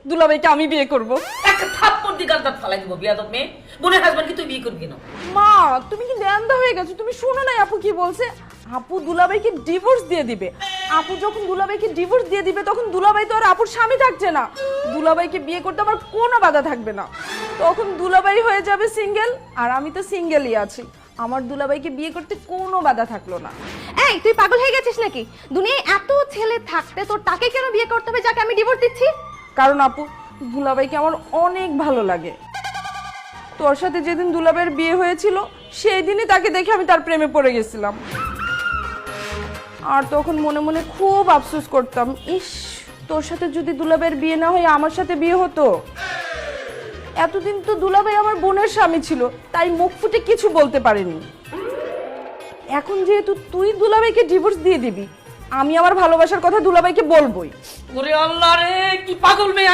দুলাভাইকে আমি বিয়ে করব। একটা থাপ্পড় দিয়ে গাল দাঁত ফালাই দিব বিয়াদব মেয়ে। বোনের হাজবেন্ড কি তুই বিয়ে করবি না? মা তুমি কি ন্যান্দা হয়ে গেছো? তুমি শোনো না আপু কি বলছে? আপু দুলাভাইকে ডিভোর্স দিয়ে দিবে। আপু যখন দুলাভাইকে ডিভোর্স দিয়ে দিবে তখন দুলাভাই তো আর আপুর স্বামী থাকছে না। দুলাভাইকে বিয়ে করতে আমার কোনো বাধা থাকবে না। তখন দুলাভাই হয়ে যাবে সিঙ্গেল, আর আমি তো সিঙ্গেলই আছি। আমার দুলাভাইকে বিয়ে করতে কোনো বাধা থাকলো না। এই তুই পাগল হয়ে গেছিস নাকি? দুনিয়ায় এত ছেলে থাকতে তোর তাকে কেন বিয়ে করতে হবে যাকে আমি ডিভোর্স দিচ্ছি? কারণ আপু দুলাভাইকে আমার অনেক ভালো লাগে। তোর সাথে যেদিন দুলাভাইয়ের বিয়ে হয়েছিল সেই দিনই তাকে দেখে আমি তার প্রেমে পড়ে গেছিলাম। আর তখন মনে মনে খুব আফসোস করতাম, ইস তোর সাথে যদি দুলাভাইয়ের বিয়ে না হয় আমার সাথে বিয়ে হতো। এতদিন তো দুলাভাই আমার বোনের স্বামী ছিল, তাই মুখ ফুটে কিছু বলতে পারিনি। এখন যেহেতু তুই দুলাভাইকে ডিভোর্স দিয়ে দিবি, আমি আমার ভালোবাসার কথা দুলাভাইকে বলবোই। ওরে আল্লাহ রে, কি পাগল মেয়ে।